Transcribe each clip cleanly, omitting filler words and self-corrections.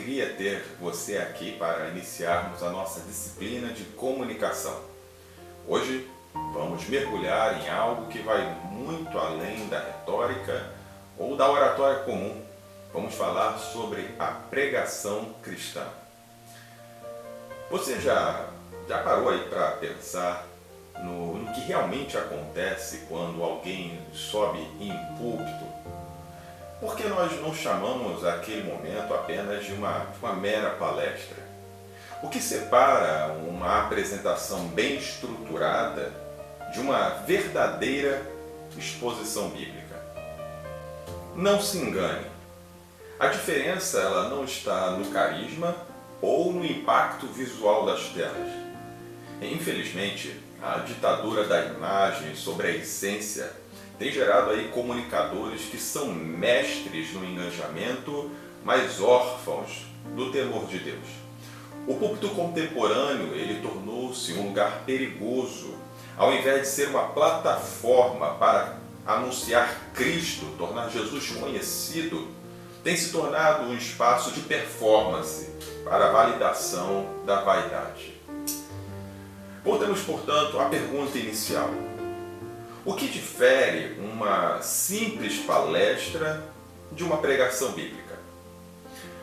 alegria ter você aqui para iniciarmos a nossa disciplina de comunicação. Hoje vamos mergulhar em algo que vai muito além da retórica ou da oratória comum. Vamos falar sobre a pregação cristã. Você já parou aí para pensar no que realmente acontece quando alguém sobe em púlpito? Por que nós não chamamos aquele momento apenas de uma mera palestra? O que separa uma apresentação bem estruturada de uma verdadeira exposição bíblica? Não se engane, a diferença ela não está no carisma ou no impacto visual das telas. Infelizmente, a ditadura da imagem sobre a essência tem gerado aí comunicadores que são mestres no engajamento, mas órfãos do temor de Deus. O púlpito contemporâneo ele tornou-se um lugar perigoso, ao invés de ser uma plataforma para anunciar Cristo, tornar Jesus conhecido, tem se tornado um espaço de performance para a validação da vaidade. Voltamos, portanto, à pergunta inicial. O que difere uma simples palestra de uma pregação bíblica?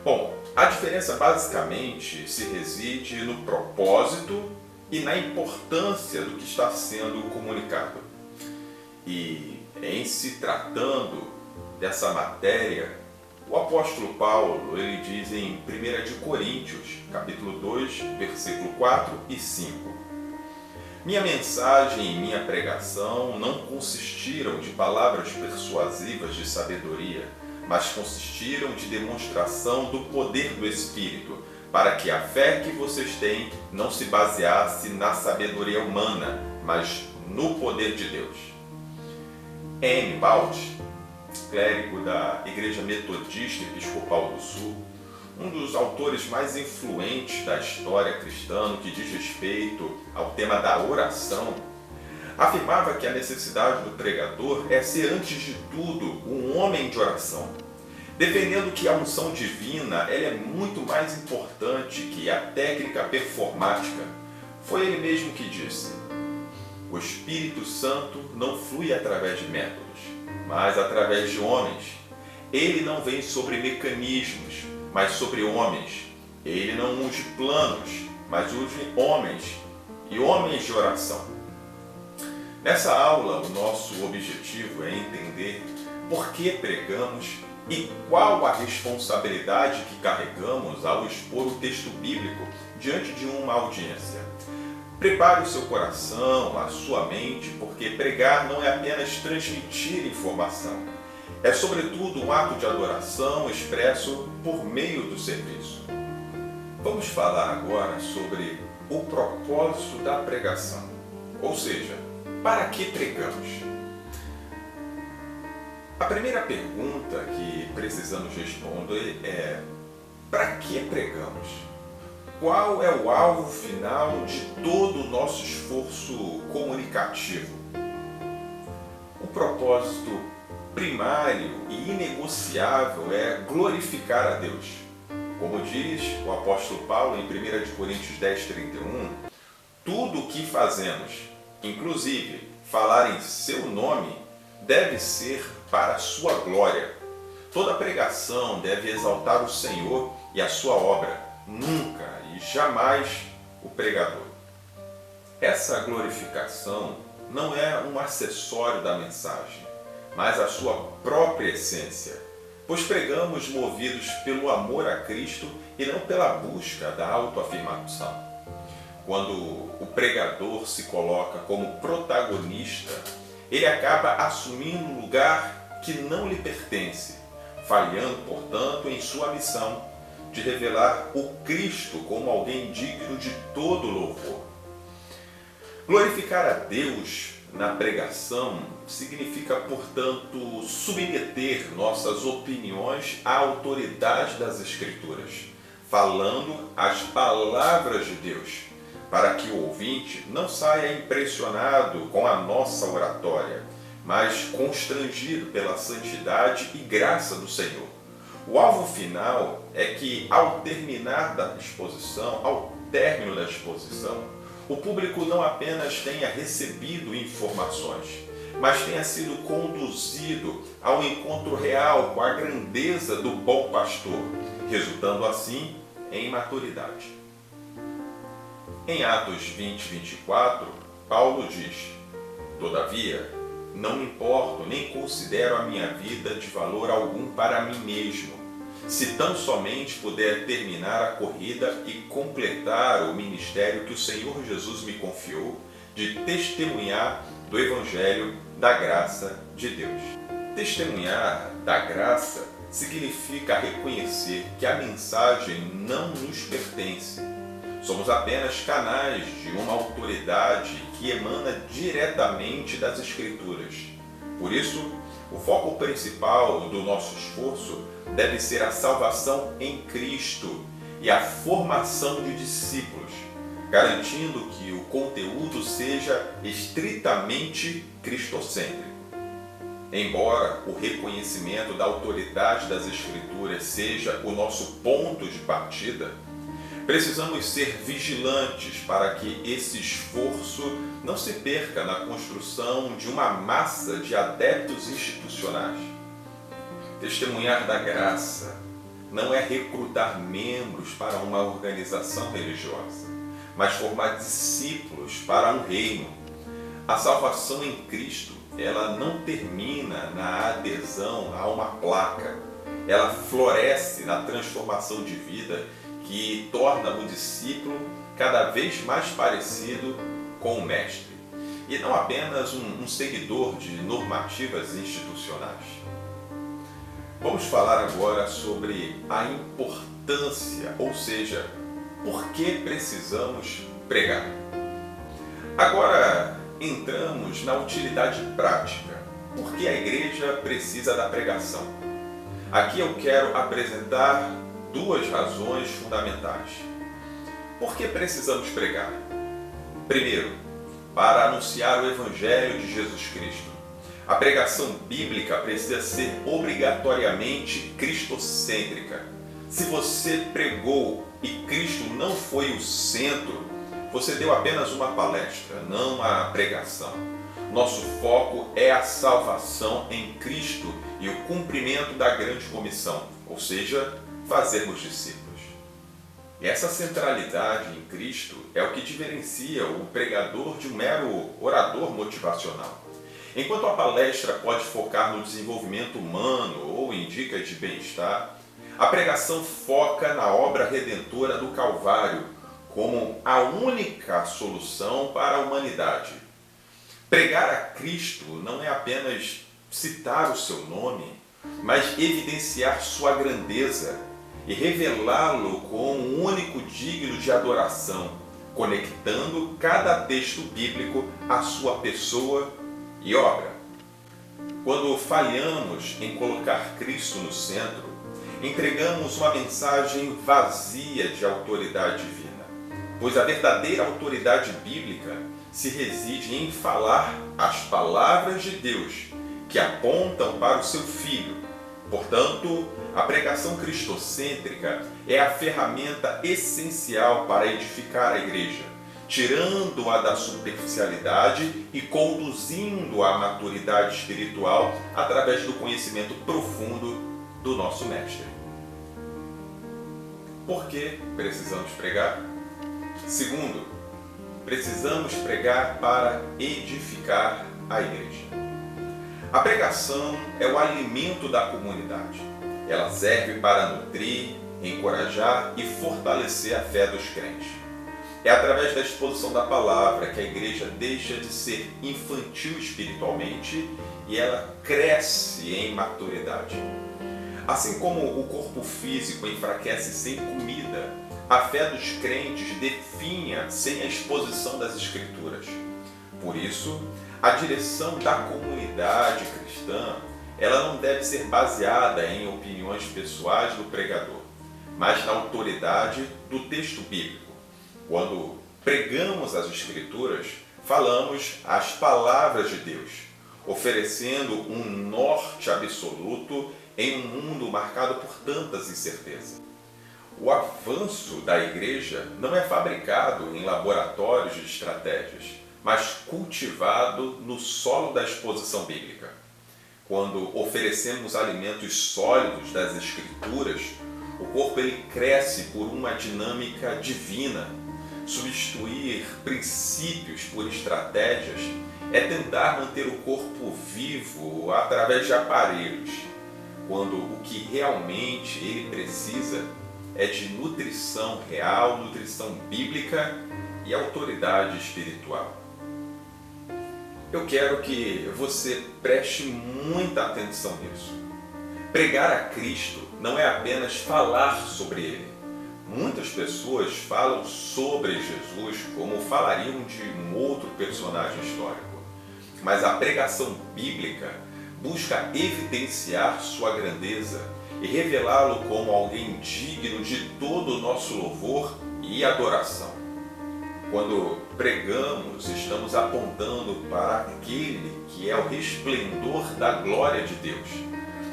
Bom, a diferença basicamente se reside no propósito e na importância do que está sendo comunicado. E em se tratando dessa matéria, o apóstolo Paulo ele diz em 1 Coríntios, capítulo 2, versículo 4 e 5. Minha mensagem e minha pregação não consistiram de palavras persuasivas de sabedoria, mas consistiram de demonstração do poder do Espírito, para que a fé que vocês têm não se baseasse na sabedoria humana, mas no poder de Deus. N. Balt, clérigo da Igreja Metodista Episcopal do Sul, um dos autores mais influentes da história cristã no que diz respeito ao tema da oração, afirmava que a necessidade do pregador é ser, antes de tudo, um homem de oração, defendendo que a unção divina ela é muito mais importante que a técnica performática. Foi ele mesmo que disse: o Espírito Santo não flui através de métodos, mas através de homens. Ele não vem sobre mecanismos, mas sobre homens. Ele não unge planos, mas unge homens, e homens de oração. Nessa aula, o nosso objetivo é entender por que pregamos e qual a responsabilidade que carregamos ao expor o texto bíblico diante de uma audiência. Prepare o seu coração, a sua mente, porque pregar não é apenas transmitir informação. É, sobretudo, um ato de adoração expresso por meio do serviço. Vamos falar agora sobre o propósito da pregação, ou seja, para que pregamos? A primeira pergunta que precisamos responder é: para que pregamos? Qual é o alvo final de todo o nosso esforço comunicativo? O propósito primário e inegociável é glorificar a Deus. Como diz o apóstolo Paulo em 1 Coríntios 10:31, tudo o que fazemos, inclusive falar em seu nome, deve ser para a sua glória. Toda pregação deve exaltar o Senhor e a sua obra, nunca e jamais o pregador. Essa glorificação não é um acessório da mensagem, mas a sua própria essência, pois pregamos movidos pelo amor a Cristo e não pela busca da autoafirmação. Quando o pregador se coloca como protagonista, ele acaba assumindo um lugar que não lhe pertence, falhando, portanto, em sua missão de revelar o Cristo como alguém digno de todo louvor. Glorificar a Deus na pregação significa, portanto, submeter nossas opiniões à autoridade das Escrituras, falando as palavras de Deus, para que o ouvinte não saia impressionado com a nossa oratória, mas constrangido pela santidade e graça do Senhor. O alvo final é que, ao término da exposição, o público não apenas tenha recebido informações, mas tenha sido conduzido ao encontro real com a grandeza do bom pastor, resultando assim em maturidade. Em Atos 20, 24, Paulo diz: "Todavia, não me importo nem considero a minha vida de valor algum para mim mesmo, se tão somente puder terminar a corrida e completar o ministério que o Senhor Jesus me confiou, de testemunhar do Evangelho da graça de Deus." Testemunhar da graça significa reconhecer que a mensagem não nos pertence. Somos apenas canais de uma autoridade que emana diretamente das Escrituras. Por isso, o foco principal do nosso esforço deve ser a salvação em Cristo e a formação de discípulos, garantindo que o conteúdo seja estritamente cristocêntrico. Embora o reconhecimento da autoridade das Escrituras seja o nosso ponto de partida, precisamos ser vigilantes para que esse esforço não se perca na construção de uma massa de adeptos institucionais. Testemunhar da graça não é recrutar membros para uma organização religiosa, mas formar discípulos para um reino. A salvação em Cristo, ela não termina na adesão a uma placa. Ela floresce na transformação de vida que torna o discípulo cada vez mais parecido com o mestre, e não apenas um seguidor de normativas institucionais. Vamos falar agora sobre a importância, ou seja, por que precisamos pregar. Agora entramos na utilidade prática. Por que a igreja precisa da pregação? Aqui eu quero apresentar duas razões fundamentais. Por que precisamos pregar? Primeiro, para anunciar o Evangelho de Jesus Cristo. A pregação bíblica precisa ser obrigatoriamente cristocêntrica. Se você pregou e Cristo não foi o centro, você deu apenas uma palestra, não uma pregação. Nosso foco é a salvação em Cristo e o cumprimento da grande comissão, ou seja, fazermos discípulos. E essa centralidade em Cristo é o que diferencia o pregador de um mero orador motivacional. Enquanto a palestra pode focar no desenvolvimento humano ou em dicas de bem-estar, a pregação foca na obra redentora do Calvário como a única solução para a humanidade. Pregar a Cristo não é apenas citar o seu nome, mas evidenciar sua grandeza e revelá-lo como um único digno de adoração, conectando cada texto bíblico à sua pessoa e obra. Quando falhamos em colocar Cristo no centro, entregamos uma mensagem vazia de autoridade divina, pois a verdadeira autoridade bíblica se reside em falar as palavras de Deus que apontam para o seu Filho. Portanto, a pregação cristocêntrica é a ferramenta essencial para edificar a igreja, tirando-a da superficialidade e conduzindo-a à maturidade espiritual através do conhecimento profundo do nosso Mestre. Por que precisamos pregar? Segundo, precisamos pregar para edificar a igreja. A pregação é o alimento da comunidade. Ela serve para nutrir, encorajar e fortalecer a fé dos crentes. É através da exposição da palavra que a igreja deixa de ser infantil espiritualmente e ela cresce em maturidade. Assim como o corpo físico enfraquece sem comida, a fé dos crentes definha sem a exposição das Escrituras. Por isso, a direção da comunidade cristã, ela não deve ser baseada em opiniões pessoais do pregador, mas na autoridade do texto bíblico. Quando pregamos as Escrituras, falamos as palavras de Deus. oferecendo um norte absoluto em um mundo marcado por tantas incertezas. O avanço da igreja não é fabricado em laboratórios de estratégias, mas cultivado no solo da exposição bíblica. Quando oferecemos alimentos sólidos das Escrituras, o corpo ele cresce por uma dinâmica divina. Substituir princípios por estratégias é tentar manter o corpo vivo através de aparelhos, quando o que realmente ele precisa é de nutrição real, nutrição bíblica e autoridade espiritual. Eu quero que você preste muita atenção nisso. Pregar a Cristo não é apenas falar sobre Ele. Muitas pessoas falam sobre Jesus como falariam de um outro personagem histórico. Mas a pregação bíblica busca evidenciar sua grandeza e revelá-lo como alguém digno de todo o nosso louvor e adoração. Quando pregamos, estamos apontando para aquele que é o resplendor da glória de Deus.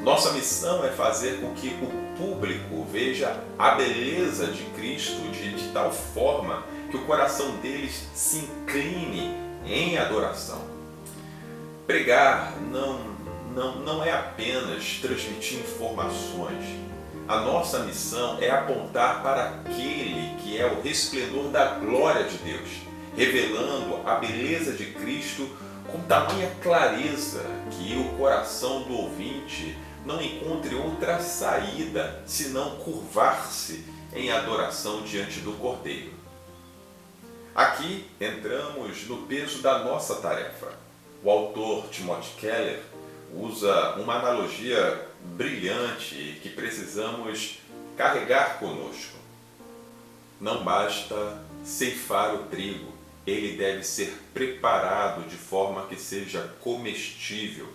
Nossa missão é fazer com que o público veja a beleza de Cristo de tal forma que o coração deles se incline em adoração. Pregar não é apenas transmitir informações. A nossa missão é apontar para aquele que é o resplendor da glória de Deus, revelando a beleza de Cristo com tamanha clareza que o coração do ouvinte não encontre outra saída senão curvar-se em adoração diante do Cordeiro. Aqui entramos no peso da nossa tarefa. O autor Timothy Keller usa uma analogia brilhante que precisamos carregar conosco. Não basta ceifar o trigo, ele deve ser preparado de forma que seja comestível.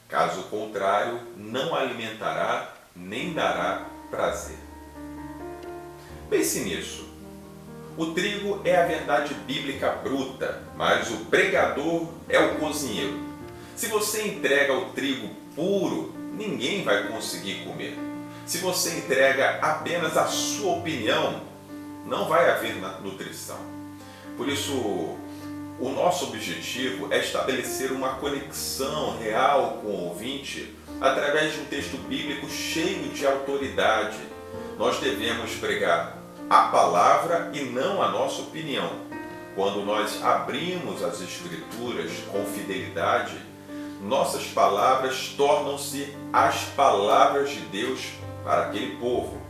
Caso contrário, não alimentará nem dará prazer. Pense nisso. O trigo é a verdade bíblica bruta, mas o pregador é o cozinheiro. Se você entrega o trigo puro, ninguém vai conseguir comer. Se você entrega apenas a sua opinião, não vai haver nutrição. Por isso, o nosso objetivo é estabelecer uma conexão real com o ouvinte através de um texto bíblico cheio de autoridade. Nós devemos pregar a palavra e não a nossa opinião. Quando nós abrimos as Escrituras com fidelidade, nossas palavras tornam-se as palavras de Deus para aquele povo.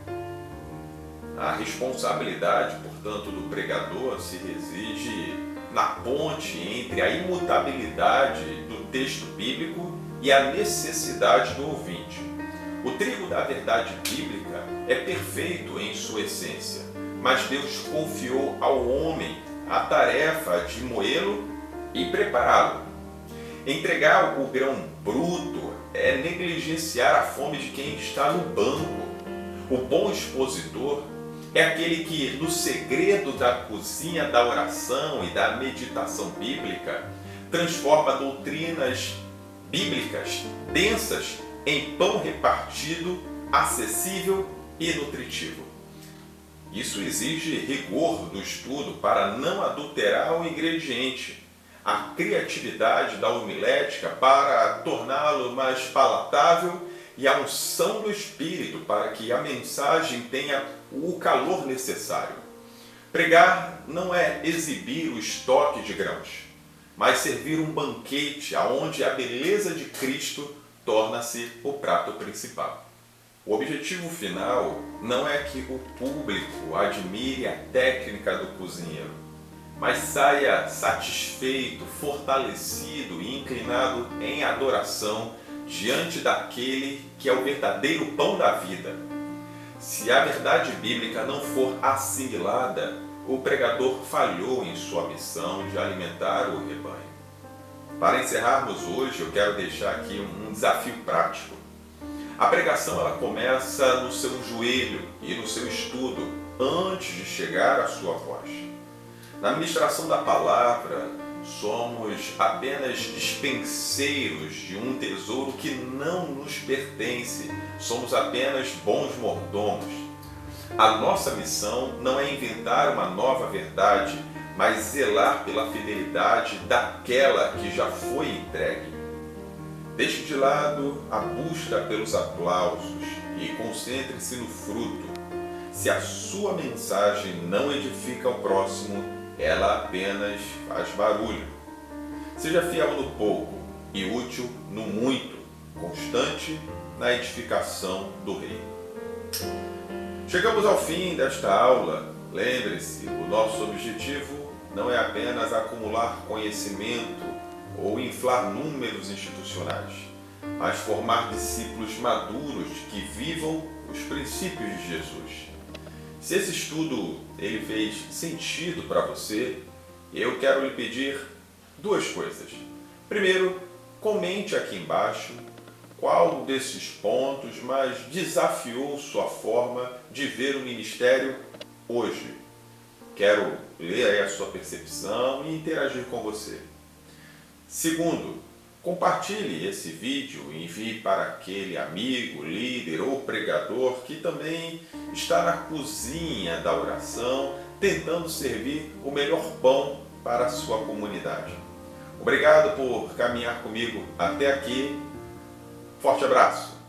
A responsabilidade, portanto, do pregador se reside na ponte entre a imutabilidade do texto bíblico e a necessidade do ouvinte. O trigo da verdade bíblica é perfeito em sua essência, mas Deus confiou ao homem a tarefa de moê-lo e prepará-lo. Entregar o grão bruto é negligenciar a fome de quem está no banco. O bom expositor é aquele que, no segredo da cozinha da oração e da meditação bíblica, transforma doutrinas bíblicas densas em pão repartido, acessível e nutritivo. Isso exige rigor do estudo para não adulterar o ingrediente, a criatividade da homilética para torná-lo mais palatável e a unção do Espírito para que a mensagem tenha o calor necessário. Pregar não é exibir o estoque de grãos, mas servir um banquete onde a beleza de Cristo torna-se o prato principal. O objetivo final não é que o público admire a técnica do cozinheiro, mas saia satisfeito, fortalecido e inclinado em adoração diante daquele que é o verdadeiro pão da vida. Se a verdade bíblica não for assimilada, o pregador falhou em sua missão de alimentar o rebanho. Para encerrarmos hoje, eu quero deixar aqui um desafio prático. A pregação ela começa no seu joelho e no seu estudo, antes de chegar à sua voz. Na ministração da palavra, somos apenas dispenseiros de um tesouro que não nos pertence, somos apenas bons mordomos. A nossa missão não é inventar uma nova verdade, mas zelar pela fidelidade daquela que já foi entregue. Deixe de lado a busca pelos aplausos e concentre-se no fruto. Se a sua mensagem não edifica o próximo, ela apenas faz barulho. Seja fiel no pouco e útil no muito, constante na edificação do reino. Chegamos ao fim desta aula. Lembre-se, o nosso objetivo não é apenas acumular conhecimento ou inflar números institucionais, mas formar discípulos maduros que vivam os princípios de Jesus. Se esse estudo ele fez sentido para você, eu quero lhe pedir duas coisas. Primeiro, comente aqui embaixo qual desses pontos mais desafiou sua forma de ver o ministério hoje. Quero ler aí a sua percepção e interagir com você. Segundo, compartilhe esse vídeo e envie para aquele amigo, líder ou pregador que também está na cozinha da oração, tentando servir o melhor pão para a sua comunidade. Obrigado por caminhar comigo até aqui. Forte abraço!